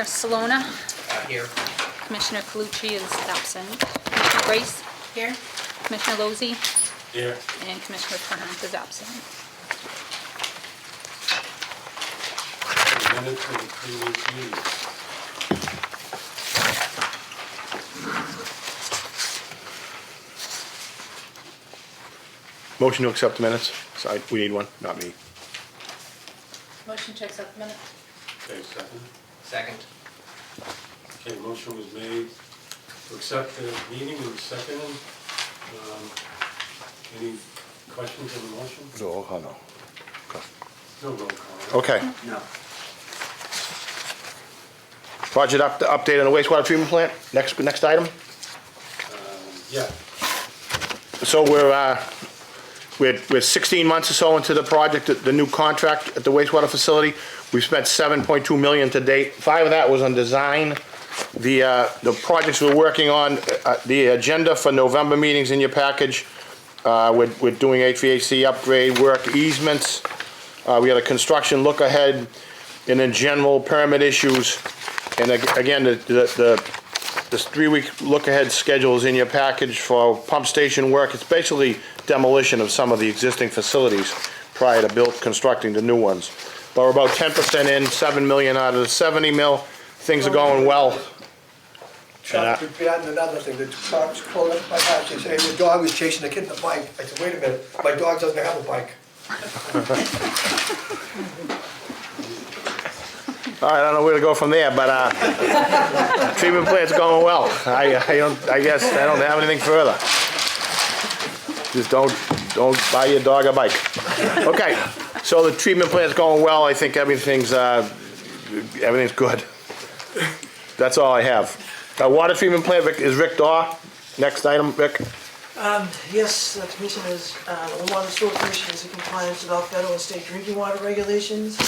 Salona, Here. Commissioner Calucci is absent. Commissioner Grace? Here. Commissioner Lozey? Here. And Commissioner Parent is absent. Minutes of the previous meeting. Motion to accept the minutes. Sorry, we need one, not me. Motion to accept the minute. Okay, second. Second. Okay, motion was made to accept the meeting and seconded. Any questions on the motion? Roll call, no. No roll call. right? Okay. No. Project update on the wastewater treatment plant. Next item. Yeah. So we're 16 months or so into the project, the new contract at the wastewater facility. We've spent $7.2 million to date. 5 of that was on design. The projects we're working on, the agenda for November meetings in your package. We're doing HVAC upgrade work, easements. We had a construction look ahead, and then general permit issues. And again, the 3-week look ahead schedule is in your package for pump station work. It's basically demolition of some of the existing facilities prior to constructing the new ones. But we're about 10% in, $7 million out of the 70 mil. Things are going well. Chuck, to be adding another thing, the cops called up my house, they said, hey, the dog was chasing the kid on the bike. I said, wait a minute, my dog doesn't have a bike. All right, I don't know where to go from there, but treatment plant's going well. I guess I don't have anything further. Just don't buy your dog a bike. Okay, so the treatment plant's going well. I think everything's good. That's all I have. Water treatment plant is Rick Daw. Next item, Rick. Yes, Commissioners, the Water Sewer Commission is in compliance with all federal and state drinking water regulations.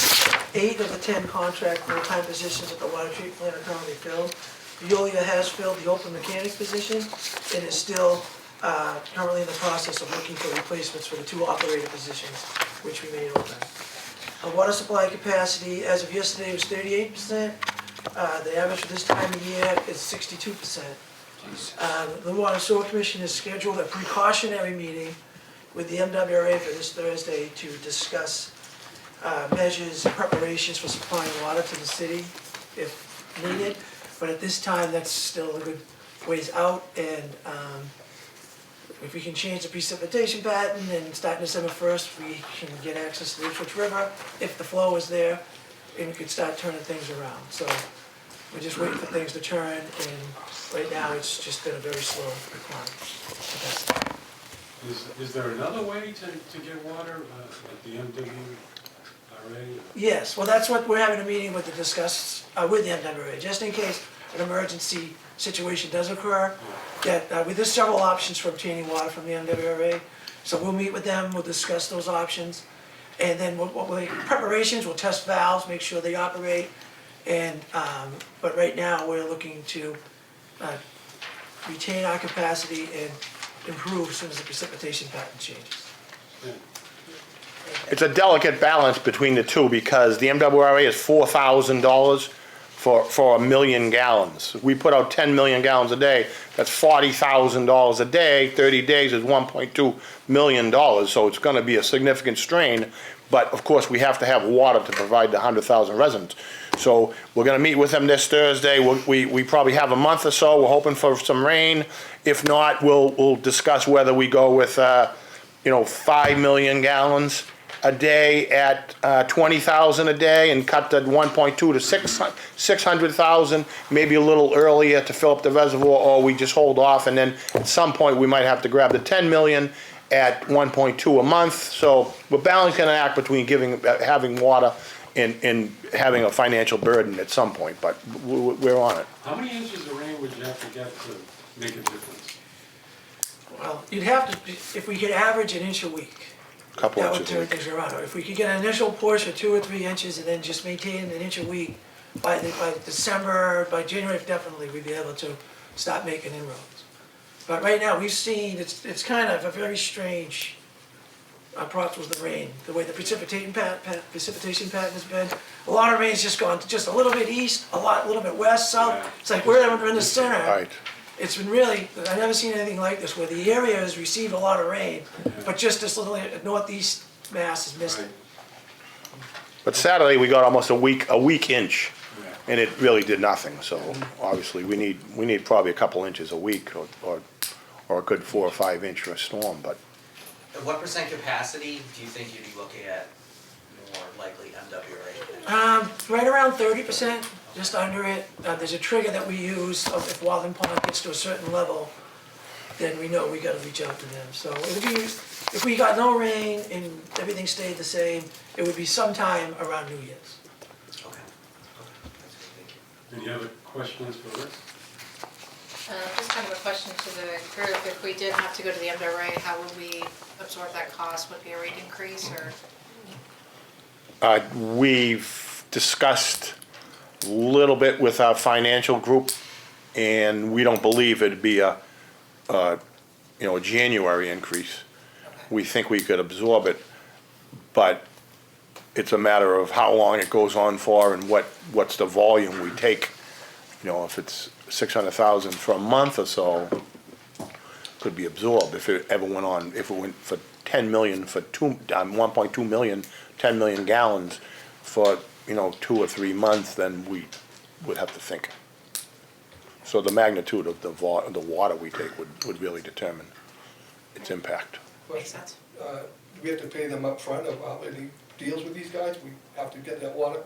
8 of the 10 contract full-time positions at the water treatment plant are currently filled. Veolia has filled the open mechanic position and is still currently in the process of looking for replacements for the 2 operator positions, which remain open. Water supply capacity as of yesterday was 38%. The average for this time of year is 62%. The Water Sewer Commission has scheduled a precautionary meeting with the MWRA for this Thursday to discuss measures and preparations for supplying water to the city if needed. But at this time, that's still a good ways out, and if we can change the precipitation pattern and starting December 1st, we can get access to the Ipswich River if the flow is there, and we could start turning things around. So we're just waiting for things to turn, and right now it's just been a very slow decline. Is there another way to get water at the MWRA? Yes, well, that's what we're having a meeting with to discuss with the MWRA, just in case an emergency situation does occur. That there's several options for obtaining water from the MWRA, so we'll meet with them, we'll discuss those options, and then preparations, we'll test valves, make sure they operate, and but right now we're looking to retain our capacity and improve as soon as the precipitation pattern changes. Yeah. It's a delicate balance between the two because the MWRA is $4,000 for 1 million gallons. We put out 10 million gallons a day. That's $40,000 a day. 30 days is $1.2 million. So it's going to be a significant strain. But of course, we have to have water to provide the 100,000 residents. So we're going to meet with them this Thursday. We probably have a month or so. We're hoping for some rain. If not, we'll discuss whether we go with 5 million gallons a day at 20,000 a day and cut the 1.2 to 600,000, maybe a little earlier to fill up the reservoir, or we just hold off, and then at some point we might have to grab the 10 million at 1.2 a month. So we're balancing an act between having water and having a financial burden at some point, but we're on it. How many inches of rain would you have to get to make a difference? Well, you'd have to, if we could average an inch a week, Couple that would inches. turn things around. Or if we could get an initial push of 2 or 3 inches and then just maintain an inch a week, by December, by January, definitely we'd be able to start making inroads. But right now, we've seen, it's kind of a very strange props was the rain, the way the precipitation pattern has been. A lot of rain's just gone just a little bit east, a little bit west, south. Yeah. It's like we're in the center. Right. It's been really, I've never seen anything like this, where the area has received a lot of rain, but just this little northeast Mass has missed it. Right. But Saturday, we got almost a week inch, Yeah. and it really did nothing, so obviously, we need probably a couple inches a week, or a good 4 or 5 inch for a storm, but At what percent capacity do you think you'd be looking at more likely MWRA? Right around 30%, just under it. There's a trigger that we use, of if Walden Pond gets to a certain level, then we know we gotta reach out to them. So it'd be, if we got no rain and everything stayed the same, it would be sometime around New Year's. Okay. That's good, thank you. Any other questions for Rick? Just kind of a question to the group, if we did have to go to the MWRA, how would we absorb that cost? Would it be a rate increase or? we've discussed a little bit with our financial group, and we don't believe it'd be a January increase. We think we could absorb it, but it's a matter of how long it goes on for and what's the volume we take. If it's 600,000 for a month or so, could be absorbed. If it ever went on, if it went for 10 million, for 1.2 million, 10 million gallons for, 2 or 3 months, then we would have to think. So the magnitude of the water we take would really determine its impact. Makes sense. Do we have to pay them up front of any deals with these guys? We have to get that water?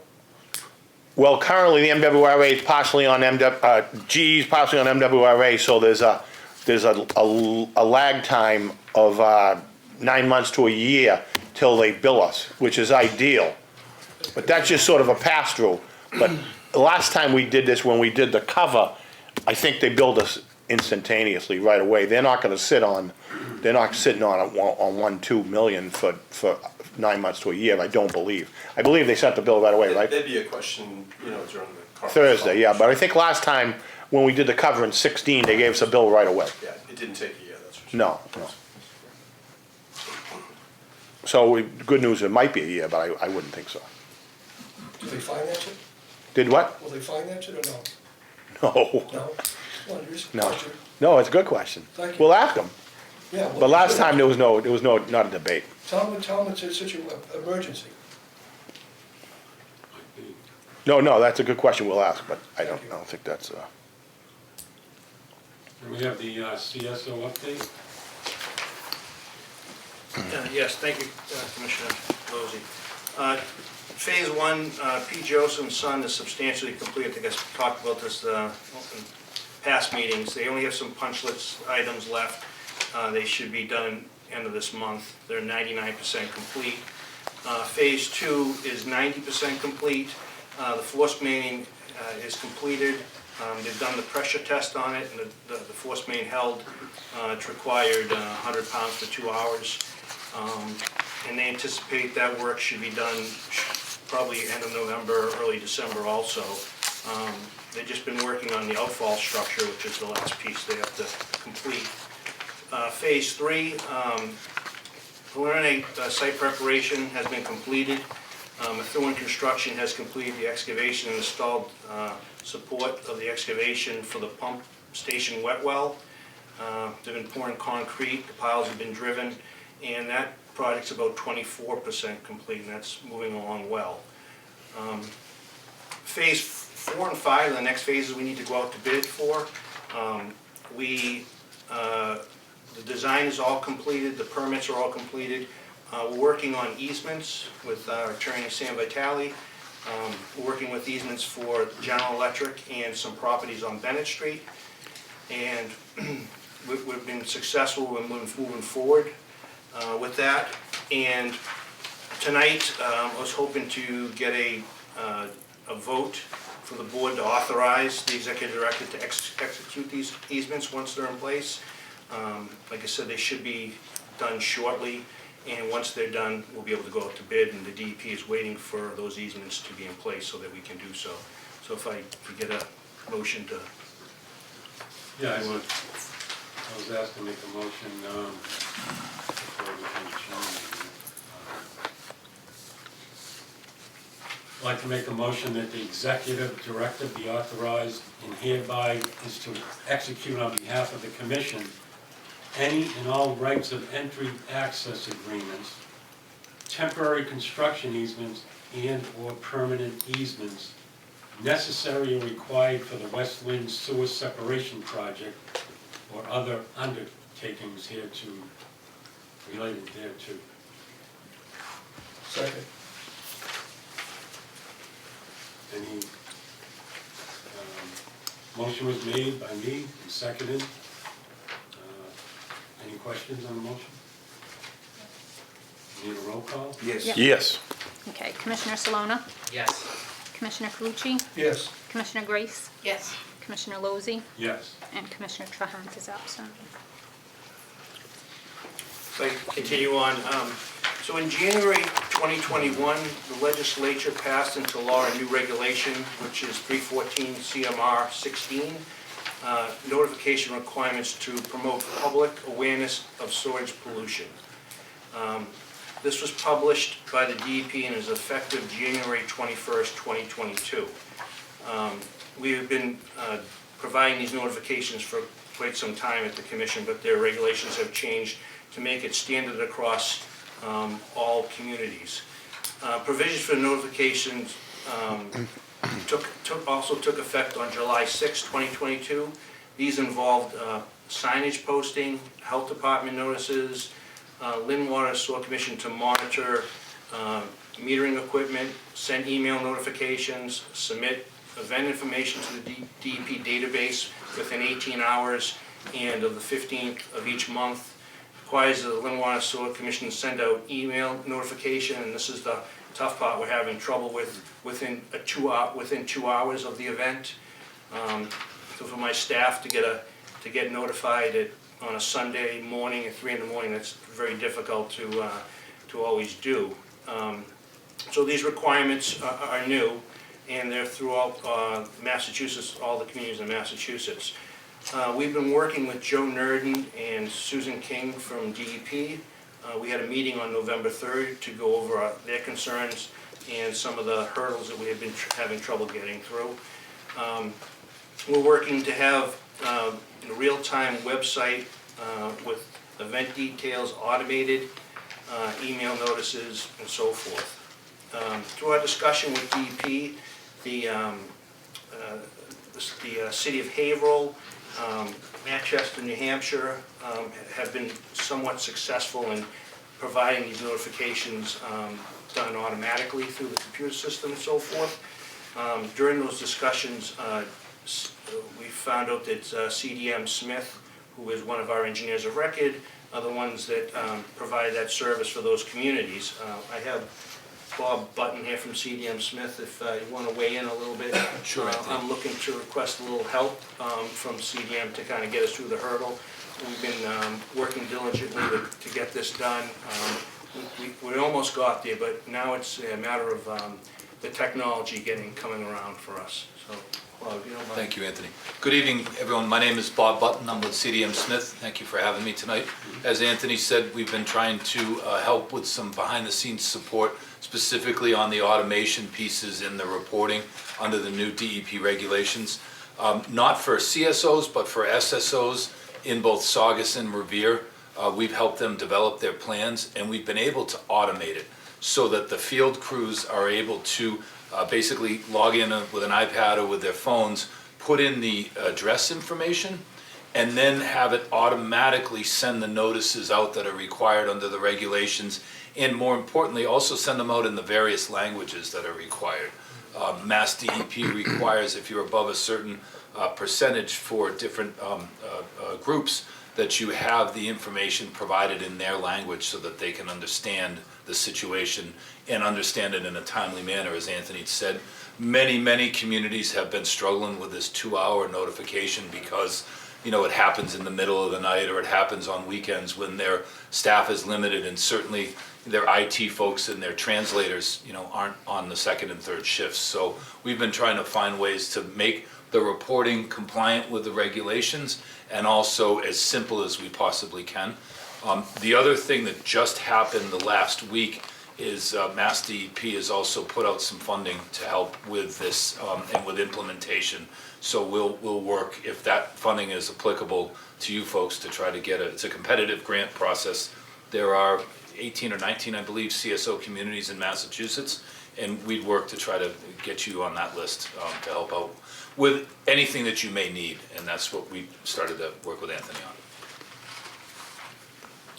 Well, currently, the MWRA is partially on GE's partially on MWRA, so there's a lag time of 9 months to a year till they bill us, which is ideal. But that's just sort of a pass-through. But the last time we did this, when we did the cover, I think they billed us instantaneously right away. They're not sitting on 1-2 million for 9 months to a year, I don't believe. I believe they sent the bill right away, right? That'd be a question, during the conference. Thursday, yeah, but I think last time, when we did the cover in 16, they gave us a bill right away. Yeah, it didn't take a year, that's for sure. No. So, good news, it might be a year, but I wouldn't think so. Do they finance it? Did what? Will they finance it or no? No, No? Well, here's a no, question. no, it's a good question. Thank you. We'll ask them, Yeah, well, but last time, there was not a debate. Tell them it's such an emergency. Might be. No, that's a good question, we'll ask, but I don't think that's, And we have the CSO update. Yes, thank you, Commissioner Lozey. Phase 1, P. Joseph and Son is substantially complete. I think I talked about this in past meetings. They only have some punch list items left. They should be done end of this month. They're 99% complete. Phase 2 is 90% complete. The force main is completed. They've done the pressure test on it, and the force main held. It's required 100 pounds for 2 hours. And they anticipate that work should be done probably end of November, early December also. They've just been working on the outfall structure, which is the last piece they have to complete. Phase 3, preliminary site preparation has been completed. Methuen Construction has completed the excavation and installed support of the excavation for the pump station wet well. They've been pouring concrete, the piles have been driven, and that project's about 24% complete, and that's moving along well. Phase 4 and 5 are the next phases we need to go out to bid for. The design is all completed, the permits are all completed. We're working on easements with our attorney Sam Vitale. We're working with easements for General Electric and some properties on Bennett Street. And we've been successful, we're moving forward with that. And tonight, I was hoping to get a vote for the board to authorize the executive director to execute these easements once they're in place. Like I said, they should be done shortly, and once they're done, we'll be able to go out to bid, and the DEP is waiting for those easements to be in place so that we can do so. So if I could get a motion to... Yeah, I was asked to make a motion for the change. I'd like to make a motion that the executive director be authorized and hereby is to execute on behalf of the commission any and all rights of entry access agreements, temporary construction easements, and/or permanent easements necessary or required for the West Lynn Sewer Separation Project or other undertakings related thereto. Second. Any, motion was made by me and seconded. Any questions on the motion? Need a roll call? Yes. Yep. Yes. Okay, Commissioner Salona, Yes. Commissioner Calucci, Yes. Commissioner Grace, Yes. Commissioner Lozey, Yes. and Commissioner Trahant is absent. So I continue on. So in January 2021, the legislature passed into law a new regulation, which is 314 CMR 16, notification requirements to promote public awareness of sewage pollution. This was published by the DEP and is effective January 21st, 2022. We have been providing these notifications for quite some time at the commission, but their regulations have changed to make it standard across all communities. Provisions for notifications also took effect on July 6, 2022. These involved signage posting, health department notices, Lynn Water Sewer Commission to monitor metering equipment, send email notifications, submit event information to the DEP database within 18 hours and of the 15th of each month. Requires the Lynn Water Sewer Commission to send out email notification, and this is the tough part we're having trouble with, within 2 hours of the event. So for my staff to get notified on a Sunday morning at 3 in the morning, that's very difficult to always do. So these requirements are new, and they're throughout Massachusetts, all the communities in Massachusetts. We've been working with Joe Nerdin and Susan King from DEP. We had a meeting on November 3rd to go over their concerns and some of the hurdles that we have been having trouble getting through. We're working to have a real-time website with event details, automated email notices, and so forth. Through our discussion with DEP, the city of Haverhill, Manchester, New Hampshire have been somewhat successful in providing these notifications done automatically through the computer system and so forth. During those discussions, we found out that CDM Smith, who is one of our engineers of record, are the ones that provide that service for those communities. I have Bob Button here from CDM Smith, if you want to weigh in a little bit. Sure. I'm looking to request a little help from CDM to kind of get us through the hurdle. We've been working diligently to get this done. We almost got there, but now it's a matter of the technology coming around for us. So, Bob, if you don't mind. Thank you, Anthony. Good evening, everyone. My name is Bob Button. I'm with CDM Smith. Thank you for having me tonight. As Anthony said, we've been trying to help with some behind-the-scenes support, specifically on the automation pieces in the reporting under the new DEP regulations. Not for CSOs, but for SSOs in both Saugus and Revere. We've helped them develop their plans, and we've been able to automate it so that the field crews are able to basically log in with an iPad or with their phones, put in the address information, and then have it automatically send the notices out that are required under the regulations, and more importantly, also send them out in the various languages that are required. Mass DEP requires, if you're above a certain percentage for different groups, that you have the information provided in their language so that they can understand the situation and understand it in a timely manner. As Anthony said, many communities have been struggling with this 2-hour notification because, you know, it happens in the middle of the night or it happens on weekends when their staff is limited, and certainly their IT folks and their translators, you know, aren't on the second and third shifts. So we've been trying to find ways to make the reporting compliant with the regulations and also as simple as we possibly can. The other thing that just happened the last week is Mass DEP has also put out some funding to help with this and with implementation. So we'll work, if that funding is applicable to you folks, to try to get it's a competitive grant process. There are 18 or 19, I believe, CSO communities in Massachusetts, and we'd work to try to get you on that list to help out with anything that you may need, and that's what we started to work with Anthony on.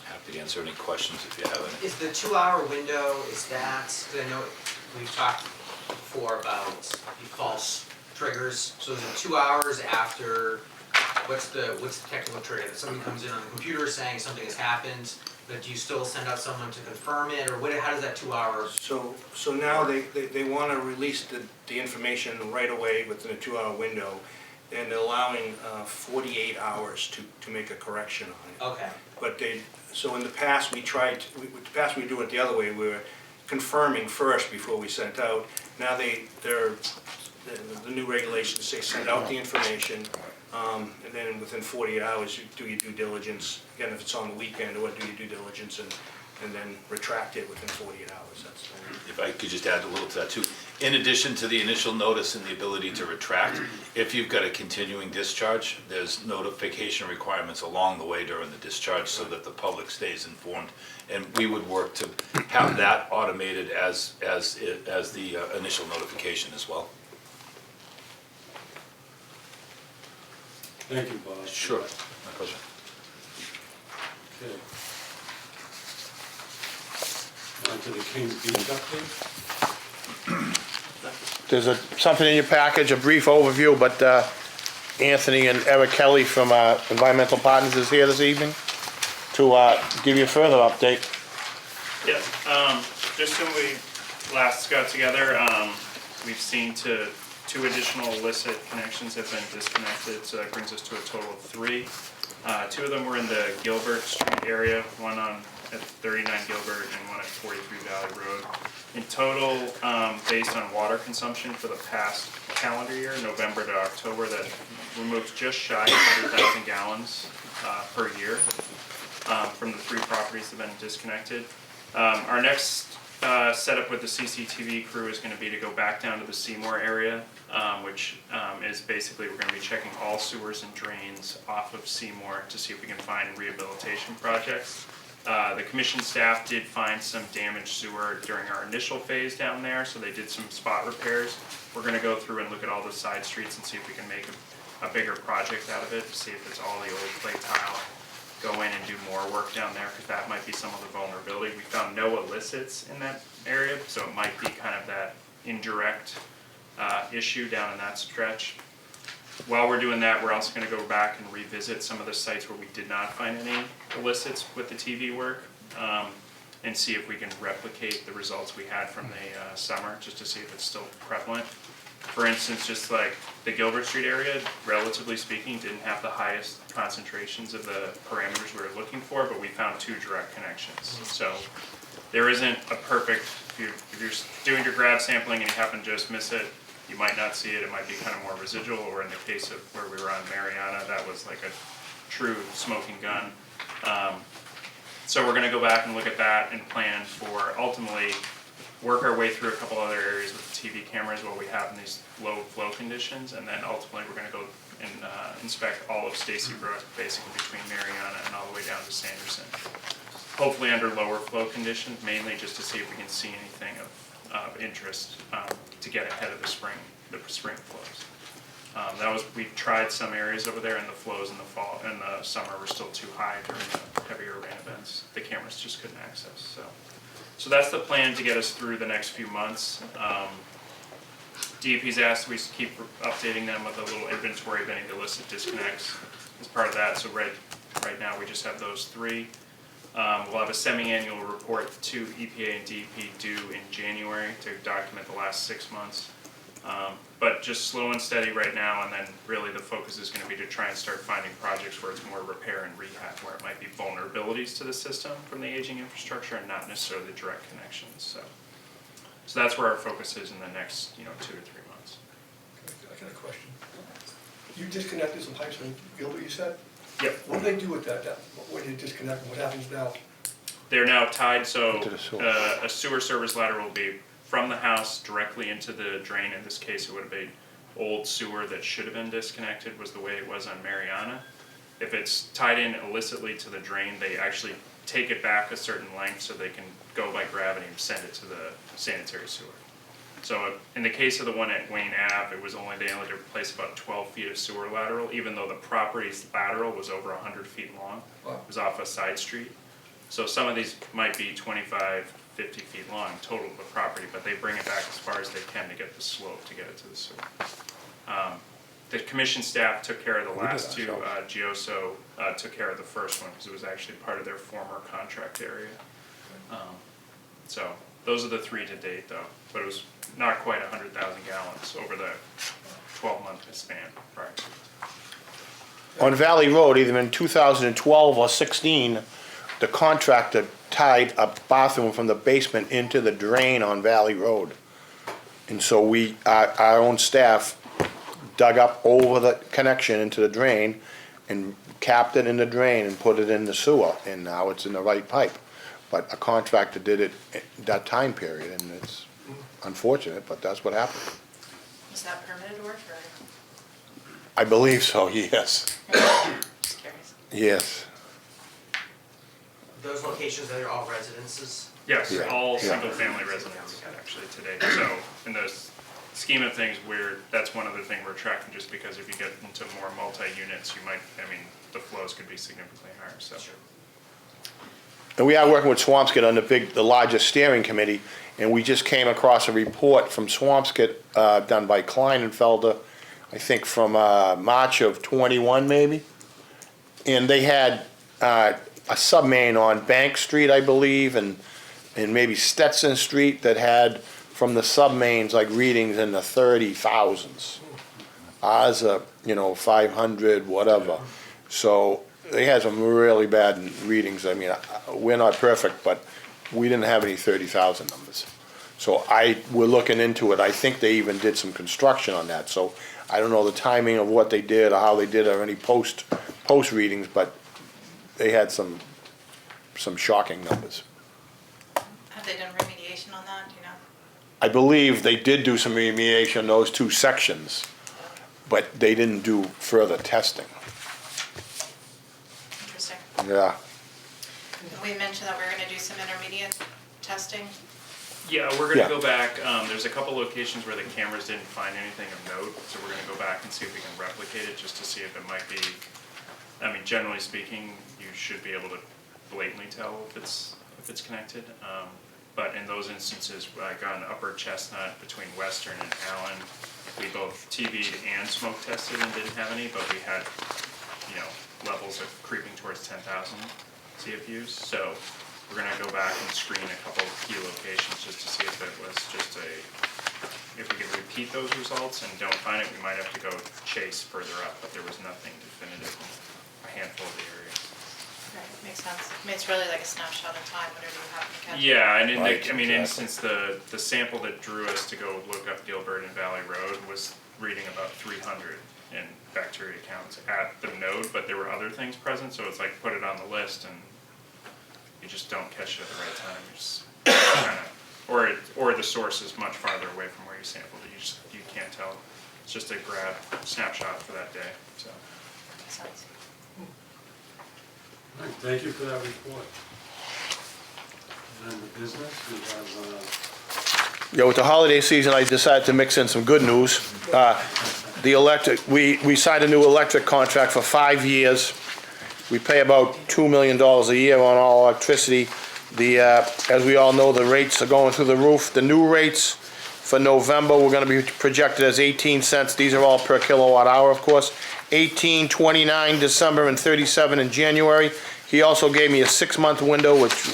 Happy to answer any questions if you have any. Is the 2-hour window, is that, because I know we've talked before about the false triggers, so is it 2 hours after, what's the technical trigger? That somebody comes in on the computer saying something has happened, but do you still send out someone to confirm it, or how does that 2 hours? So now they want to release the information right away within a 2-hour window, and they're allowing 48 hours to make a correction on it. Okay. But so in the past, we do it the other way, we were confirming first before we sent out. Now the new regulations say send out the information, and then within 48 hours, you do your due diligence. Again, if it's on the weekend, or do your due diligence and then retract it within 48 hours. That's If I could just add a little to that too. In addition to the initial notice and the ability to retract, if you've got a continuing discharge, there's notification requirements along the way during the discharge so that the public stays informed. And we would work to have that automated as the initial notification as well. Thank you, Bob. Sure, my pleasure. Okay. On to the Kings Beach update. There's something in your package, a brief overview, but Anthony and Eric Kelly from Environmental Partners is here this evening to give you a further update. Yeah, just when we last got together, we've seen two additional illicit connections have been disconnected, so that brings us to a total of 3. 2 of them were in the Gilbert Street area, one at 39 Gilbert and one at 43 Valley Road. In total, based on water consumption for the past calendar year, November to October, that removed just shy of 100,000 gallons per year from the 3 properties that have been disconnected. Our next setup with the CCTV crew is going to be to go back down to the Seymour area, which is basically we're going to be checking all sewers and drains off of Seymour to see if we can find rehabilitation projects. The commission staff did find some damaged sewer during our initial phase down there, so they did some spot repairs. We're going to go through and look at all the side streets and see if we can make a bigger project out of it, to see if it's all the old clay tile, go in and do more work down there, because that might be some of the vulnerability. We found no illicits in that area, so it might be kind of that indirect issue down in that stretch. While we're doing that, we're also going to go back and revisit some of the sites where we did not find any illicits with the TV work, and see if we can replicate the results we had from the summer, just to see if it's still prevalent. For instance, just like the Gilbert Street area, relatively speaking, didn't have the highest concentrations of the parameters we were looking for, but we found 2 direct connections. So there isn't a perfect, if you're doing your grab sampling and you happen to just miss it, you might not see it. It might be kind of more residual, or in the case of where we were on Mariana, that was like a true smoking gun. So we're going to go back and look at that and plan for ultimately work our way through a couple other areas with the TV cameras while we have in these low flow conditions, and then ultimately we're going to go and inspect all of Stacy Brook, basically between Mariana and all the way down to Sanderson. Hopefully under lower flow conditions, mainly just to see if we can see anything of interest to get ahead of the spring flows. We tried some areas over there, and the flows in the fall and the summer were still too high during the heavier rain events. The cameras just couldn't access. So that's the plan to get us through the next few months. DEP's asked we keep updating them with a little inventory of any illicit disconnects as part of that. So right now we just have those 3. We'll have a semi-annual report to EPA and DEP due in January to document the last 6 months. But just slow and steady right now, and then really the focus is going to be to try and start finding projects where it's more repair and rehab, where it might be vulnerabilities to the system from the aging infrastructure and not necessarily the direct connections. So that's where our focus is in the next 2 to 3 months. I got a question. You disconnected some pipes from Gilbert, you said? Yep. What do they do with that when you disconnect them? What happens now? they're now tied, so Into the sewer. a sewer service ladder will be from the house directly into the drain. In this case, it would have been old sewer that should have been disconnected, was the way it was on Mariana. If it's tied in illicitly to the drain, they actually take it back a certain length so they can go by gravity and send it to the sanitary sewer. So in the case of the one at Wayne Ave, it was only they only to replace about 12 feet of sewer lateral, even though the property's lateral was over 100 feet long. Wow. It was off a side street. So some of these might be 25, 50 feet long total of the property, but they bring it back as far as they can to get the slope to get it to the sewer. The commission staff took care of the last two. Gioso took care of the first one because it was actually part of their former contract area. So those are the three to date though, but it was not quite 100,000 gallons over the 12-month span prior to. On Valley Road, either in 2012 or 16, the contractor tied a bathroom from the basement into the drain on Valley Road. And so our own staff dug up over the connection into the drain and capped it in the drain and put it in the sewer, and now it's in the right pipe. But a contractor did it at that time period, and it's unfortunate, but that's what happened. Was that permitted work or? I believe so, yes. Just curious. Yes. Those locations, they're all residences? Yes, Yeah, all yeah. single-family residences actually today. So in the scheme of things, that's one other thing we're tracking, just because if you get into more multi-units, you might, the flows could be significantly higher, so. Sure. And we are working with Swampscott on the largest steering committee, and we just came across a report from Swampscott, done by Kleinenfelder, I think from March of 21 maybe. And they had a submain on Bank Street, I believe, and maybe Stetson Street that had from the submains like readings in the 30,000s. Ours are, 500, whatever. So they had some really bad readings. We're not perfect, but we didn't have any 30,000 numbers. So we're looking into it. I think they even did some construction on that. So I don't know the timing of what they did or how they did or any post readings, but they had some shocking numbers. Have they done remediation on that, do you know? I believe they did do some remediation on those two sections, but they didn't do further testing. Interesting. Yeah. We mentioned that we're gonna do some intermediate testing. Yeah, we're gonna Yeah. go back, there's a couple locations where the cameras didn't find anything of note, so we're gonna go back and see if we can replicate it, just to see if it might be, generally speaking, you should be able to blatantly tell if it's connected. But in those instances, like on Upper Chestnut between Western and Allen, we both TV'd and smoke tested and didn't have any, but we had, levels of creeping towards 10,000 CFUs. So we're gonna go back and screen a couple of key locations just to see if it was just if we could repeat those results and don't find it, we might have to go chase further up, but there was nothing definitive in a handful of the areas. Right, makes sense. It's really like a snapshot of time, whatever you happen to catch. Yeah, and in Right, instance, the sample that drew us to go look up Gilbert and Valley Road was reading about 300 in bacteria counts at the node, but there were other things present, so it's like put it on the list and you just don't catch it at the right time. You just kind of, or the source is much farther away from where you sampled it. You can't tell. It's just a grab snapshot for that day. So. Makes sense. All right, thank you for that report. And then the business, we have, Yeah, with the holiday season, I decided to mix in some good news. The electric, we signed a new electric contract for 5 years. We pay about $2 million a year on all electricity. As we all know, the rates are going through the roof. The new rates for November, we're gonna be projected as 18 cents. These are all per kilowatt hour, of course. 18, 29 December, and 37 in January. He also gave me a 6-month window, which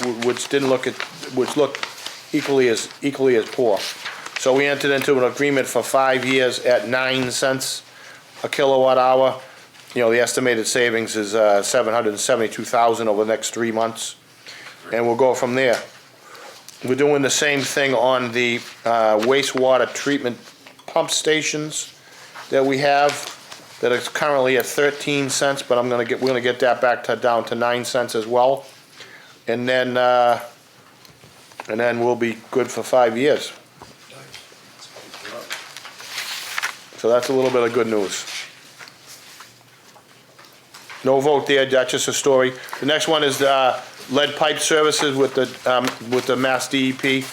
looked equally as poor. So we entered into an agreement for 5 years at 9 cents a kilowatt hour. The estimated savings is $772,000 over the next 3 months, and we'll go from there. We're doing the same thing on the wastewater treatment pump stations that we have, that is currently at 13 cents, but we're gonna get that back down to 9 cents as well. and then we'll be good for 5 years. So that's a little bit of good news. No vote there, that's just a story. The next one is lead pipe services with the Mass DEP.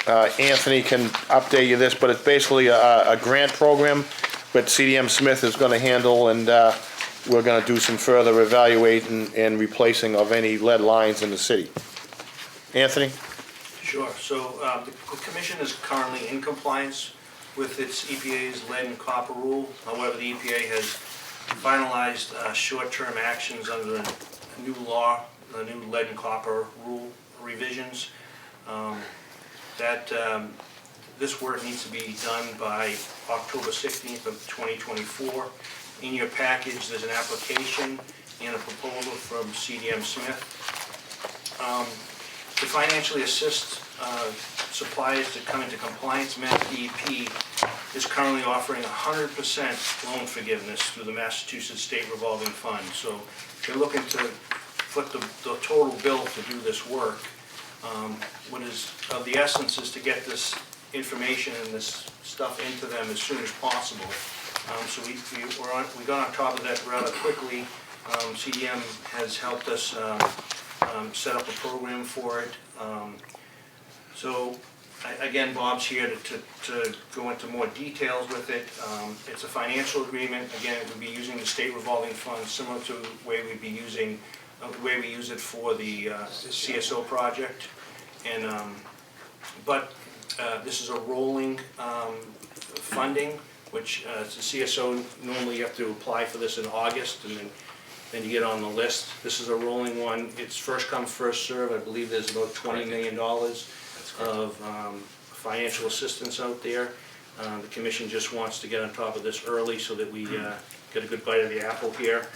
Anthony can update you this, but it's basically a grant program that CDM Smith is gonna handle, and we're gonna do some further evaluating and replacing of any lead lines in the city. Anthony? Sure, so the commission is currently in compliance with its EPA's lead and copper rule. However, the EPA has finalized short-term actions under a new law, the new lead and copper rule revisions. This work needs to be done by October 16th of 2024. In your package, there's an application and a proposal from CDM Smith. To financially assist suppliers to come into compliance, Mass DEP is currently offering 100% loan forgiveness through the Massachusetts State Revolving Fund. So they're looking to foot the total bill to do this work. What is of the essence is to get this information and this stuff into them as soon as possible. So we got on top of that rather quickly. CDM has helped us set up a program for it. Again, Bob's here to go into more details with it. It's a financial agreement. Again, it would be using the state revolving fund, similar to the way we'd be using, the way we use it for the CSO project. And this is a rolling funding, which the CSO, normally you have to apply for this in August, and then you get on the list. This is a rolling one. It's first come, first serve. I believe there's about $20 million of financial assistance out there. The commission just wants to get on top of this early so that we get a good bite of the apple here.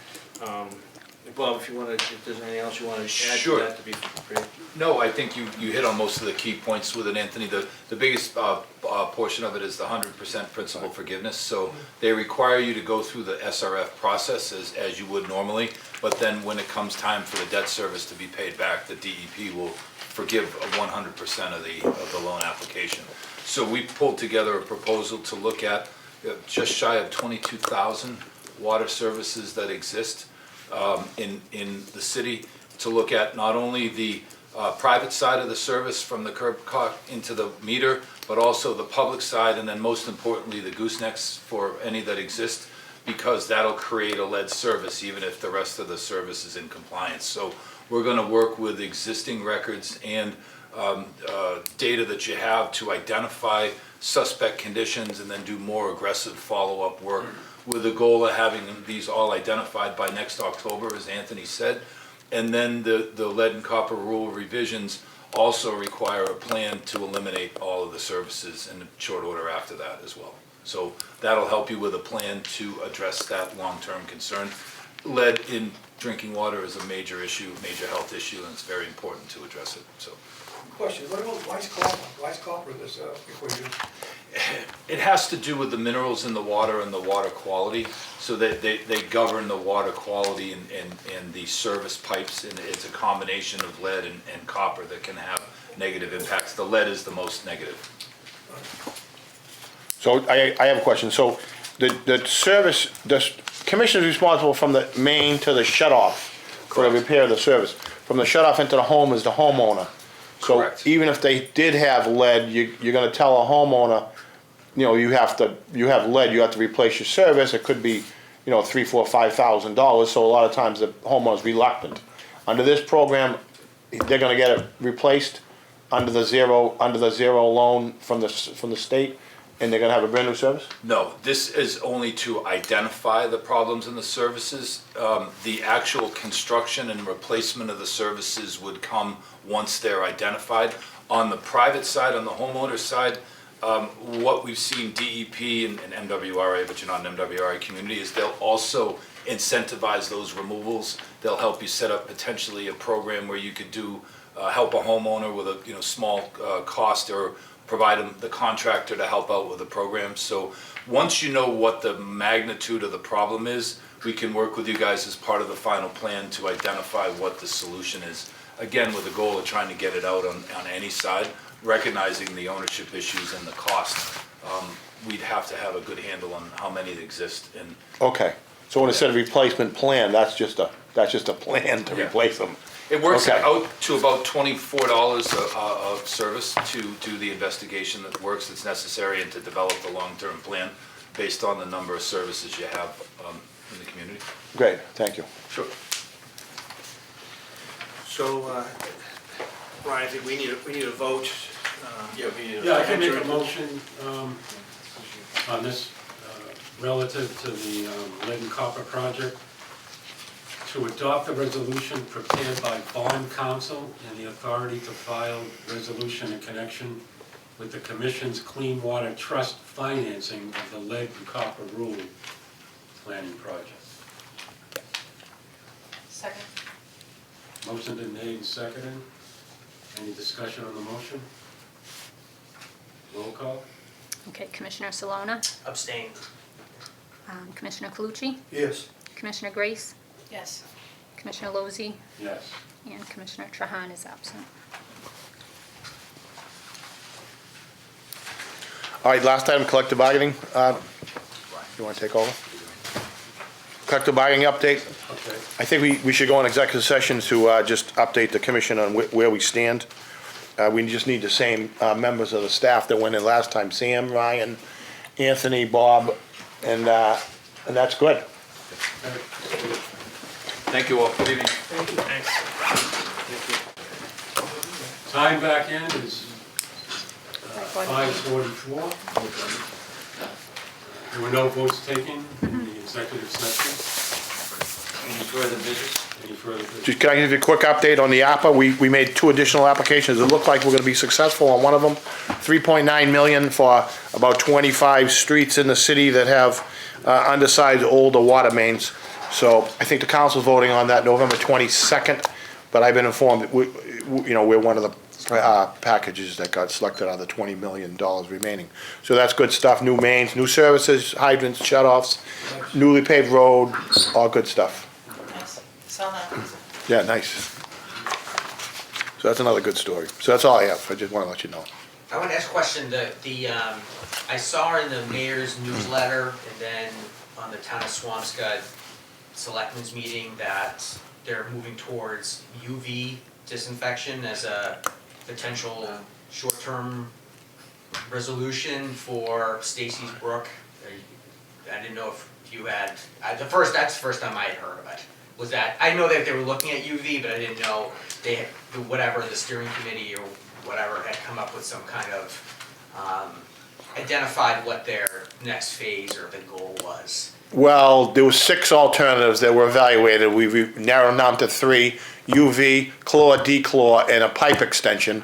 Bob, if there's anything else you want to add Sure. to that, to be great. No, I think you hit on most of the key points with it, Anthony. The biggest portion of it is the 100% principal forgiveness. So they require you to go through the SRF process as you would normally, but then when it comes time for the debt service to be paid back, the DEP will forgive 100% of the loan application. So we pulled together a proposal to look at just shy of 22,000 water services that exist in the city, to look at not only the private side of the service from the curb cut into the meter, but also the public side, and then most importantly, the goosenecks for any that exist, because that'll create a lead service even if the rest of the service is in compliance. So we're gonna work with existing records and data that you have to identify suspect conditions and then do more aggressive follow-up work, with the goal of having these all identified by next October, as Anthony said. And then the lead and copper rule revisions also require a plan to eliminate all of the services in short order after that as well. So that'll help you with a plan to address that long-term concern. Lead in drinking water is a major issue, major health issue, and it's very important to address it, so. Question, what about why is copper in this equation? It has to do with the minerals in the water and the water quality, so that they govern the water quality and the service pipes, and it's a combination of lead and copper that can have negative impacts. The lead is the most negative. So I have a question. So the service, the commission is responsible from the main to the shut-off for the repair of the service. From the shut-off into the home is the homeowner. So Correct. even if they did have lead, you're gonna tell a homeowner, you have lead, you have to replace your service. It could be, $3,000, $4,000, $5,000. So a lot of times the homeowner's reluctant. Under this program, they're gonna get it replaced under the zero loan from the state, and they're gonna have a brand new service? No, this is only to identify the problems in the services. The actual construction and replacement of the services would come once they're identified. On the private side, on the homeowner side, what we've seen DEP and MWRA, but you're not an MWRA community, is they'll also incentivize those removals. They'll help you set up potentially a program where you could help a homeowner with a small cost, or provide them the contractor to help out with the program. So once you know what the magnitude of the problem is, we can work with you guys as part of the final plan to identify what the solution is. again, with the goal of trying to get it out on any side, recognizing the ownership issues and the cost. We'd have to have a good handle on how many exist, and Okay, so when it said replacement plan, that's just a plan to Yeah. replace them. it works Okay. out to about $24 of service to do the investigation that works that's necessary and to develop the long-term plan based on the number of services you have in the community. Great, thank you. Sure. So, Ryan, I think we need a vote. Yeah, we need Yeah, I can make a motion on this relative to the lead and copper project, to adopt the resolution prepared by bond counsel and the authority to file resolution in connection with the commission's Clean Water Trust financing of the lead and copper rule planning project. Second. Motion been made and seconded. Any discussion on the motion? Roll call? Okay, Commissioner Salona, Abstain. Commissioner Calucci, Yes. Commissioner Grace, Yes. Commissioner Lozey, Yes. and Commissioner Trahan is absent. All right, last item, collective bargaining. You want to take over? Collective bargaining update. Okay. I think we should go in executive session to just update the commission on where we stand. We just need the same members of the staff that went in last time, Sam, Ryan, Anthony, Bob, and that's good. Thank you all. Good evening. Time back in is 5:44. There were no votes taken in the executive session. Any further business? Just, can I give you a quick update on the APA? We made 2 additional applications. It looked like we're gonna be successful on one of them. 3.9 million for about 25 streets in the city that have undersized older water mains. So I think the council's voting on that November 22nd, but I've been informed that we're one of the packages that got selected out of the $20 million remaining. So that's good stuff. New mains, new services, hydrants, shutoffs, newly paved road, all good stuff. Nice. Saw that. Yeah, nice. So that's another good story. So that's all I have. I just want to let you know. I want to ask a question, I saw in the mayor's newsletter and then on the town of Swampscott selectmen's meeting that they're moving towards UV disinfection as a potential short-term resolution for Stacy's Brook. I didn't know if you had, that's the first time I had heard of it. Was that, I know that they were looking at UV, but I didn't know they had, whatever, the steering committee or whatever had come up with some kind of, identified what their next phase or the goal was. Well, there were 6 alternatives that were evaluated. We narrowed them down to 3, UV, chlor, dechlor, and a pipe extension.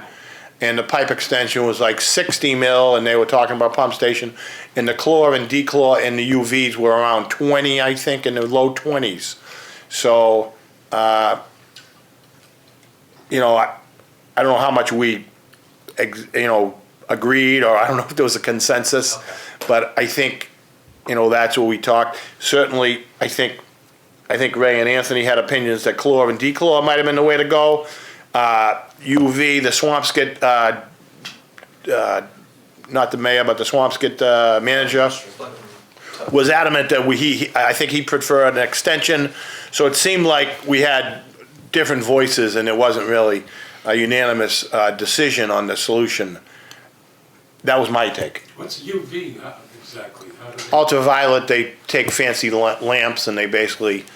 And the pipe extension was like 60 mil, and they were talking about pump station. And the chlor and dechlor and the UVs were around 20, I think, in the low 20s. So, I don't know how much we, agreed, or I don't know if there was a consensus, but I think, that's what we talked. Certainly, I think Ray and Anthony had opinions that chlor and dechlor might have been the way to go. UV, the Swampscott, not the mayor, but the Swampscott manager, was adamant that I think he preferred an extension. So it seemed like we had different voices and it wasn't really a unanimous decision on the solution. That was my take. What's UV exactly? How do they? Ultraviolet, they take fancy lamps and they basically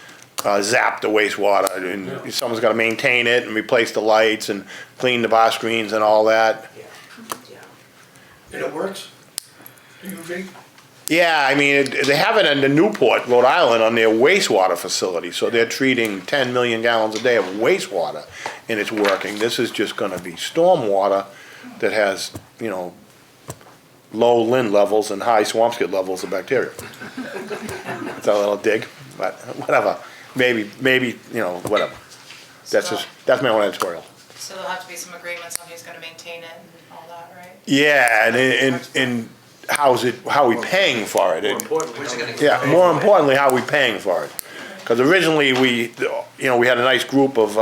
zap the wastewater. And someone's got to maintain it and replace the lights and clean the bar screens and all that. Yeah. And it works? The UV? Yeah, I mean, they have it in the Newport, Rhode Island, on their wastewater facility. So they're treating 10 million gallons a day of wastewater, and it's working. This is just going to be stormwater that has, low Lynn levels and high Swampscott levels of bacteria. It's a little dig, but whatever. Maybe, whatever. That's my own editorial. So there'll have to be some agreements on who's gonna maintain it and all that, right? Yeah, and how we paying for it? Where's it gonna Yeah, more importantly, how we paying for it? Because originally we had a nice group of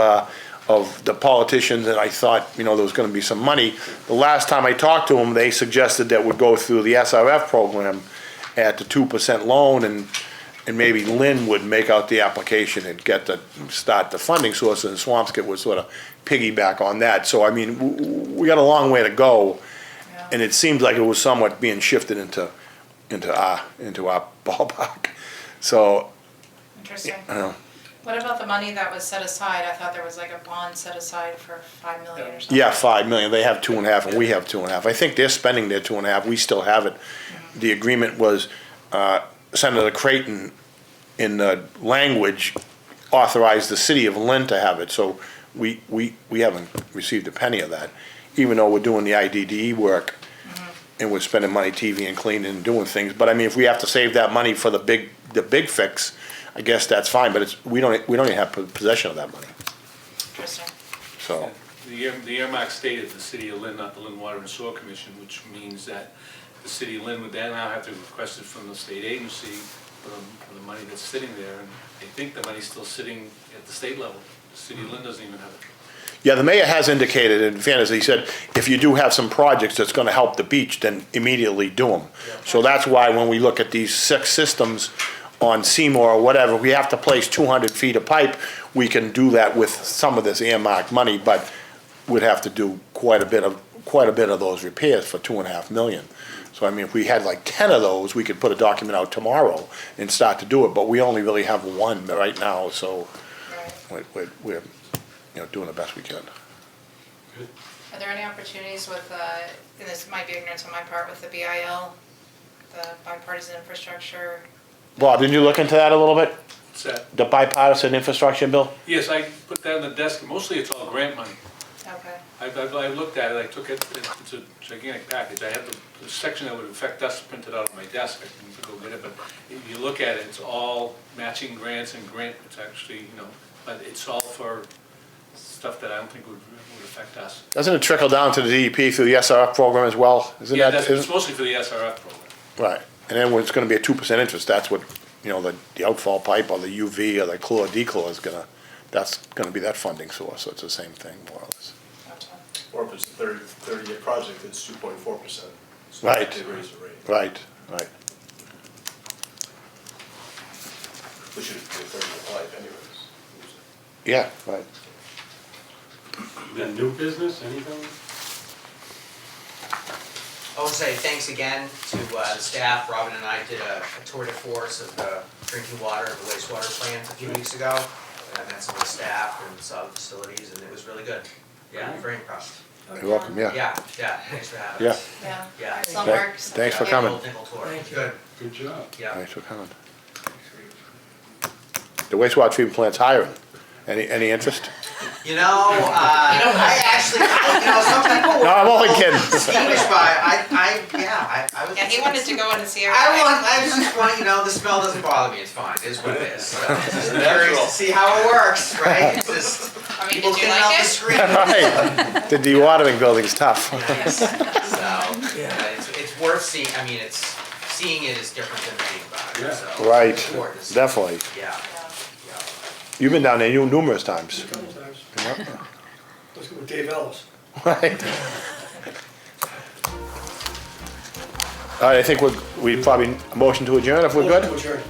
of the politicians, and I thought, you know, there was gonna be some money. The last time I talked to them, they suggested that would go through the SRF program at the 2% loan, and maybe Lynn would make out the application and start the funding source, and Swampscott would sort of piggyback on that. So, I mean, we got a long way to go, and it seemed like it was somewhat being shifted into our ballpark. So, Interesting. I don't know. What about the money that was set aside? I thought there was like a bond set aside for 5 million or something. Yeah, 5 million, they have 2.5 and we have 2.5. I think they're spending their 2.5, we still have it. The agreement was, Senator Creighton, in the language, authorized the city of Lynn to have it, so we haven't received a penny of that, even though we're doing the IDDE work, and we're spending money TV and cleaning and doing things, but I mean, if we have to save that money for the big fix, I guess that's fine, but we don't even have possession of that money, Interesting. so. The earmark stated the city of Lynn, not the Lynn Water and Sewer Commission, which means that the city of Lynn would then now have to request it from the state agency for the money that's sitting there, and I think the money's still sitting at the state level. The city of Lynn doesn't even have it. Yeah, the mayor has indicated, in fairness, he said, if you do have some projects that's gonna help the beach, then immediately do them. So that's why when we look at these 6 systems on Seymour or whatever, we have to place 200 feet of pipe, we can do that with some of this earmarked money, but we'd have to do quite a bit of those repairs for 2.5 million. So I mean, if we had like 10 of those, we could put a document out tomorrow and start to do it, but we only really have 1 right now, so we're doing the best we can. Are there any opportunities with, and this might be ignorance on my part, with the BIL, the bipartisan infrastructure? Bob, didn't you look into that a little bit? What's that? The bipartisan infrastructure bill? Yes, I put that on the desk, mostly it's all grant money. Okay. I looked at it, I took it, it's a gigantic package. I have the section that would affect us printed out on my desk, I can go get it, but if you look at it, it's all matching grants and it's actually, but it's all for stuff that I don't think would affect us. Doesn't it trickle down to the DEP through the SRF program as well? Yeah, it's mostly for the SRF program. Right, and then when it's gonna be a 2% interest, that's what, the outfall pipe or the UV or the chlor, dechlor that's gonna be that funding source, so it's the same thing, more or less. Or if it's a 30-year project, it's 2.4%. So Right. they raise the rate. Right. Which should be a 30-year life anyways. Yeah, right. Then new business, anything? I want to say thanks again to the staff. Robin and I did a tour de force of the drinking water, the wastewater plant a few weeks ago. And I met some of the staff and saw the facilities, and it was really good. Yeah, very impressed. You're welcome, yeah. Yeah, thanks for having us. Yeah. Yeah. Some Thank- works. thanks for Yeah, coming. nickel tour. Thank you. Good, Good job. yeah. Thanks for coming. The wastewater treatment plant's hiring. Any interest? I actually, some people were. No, I'm only kidding. Squeamish by, I was. Yeah, he wanted to go in and see her. I just want, the smell doesn't bother me, it's fine, it is what it is. So, just curious to see how it works, right? It's just, I mean, people did you cleaning out like the it? screen. Right, the dewatering building's tough. Yes. So, it's worth seeing, seeing it is different than reading about it, Yeah. so. Right, it's important to see. definitely. Yeah. You've been down there numerous times. A couple times. Yeah. Let's go with Dave Ellis. Right. All right, I think we probably, a motion to adjourn if we're good? Motion to adjourn.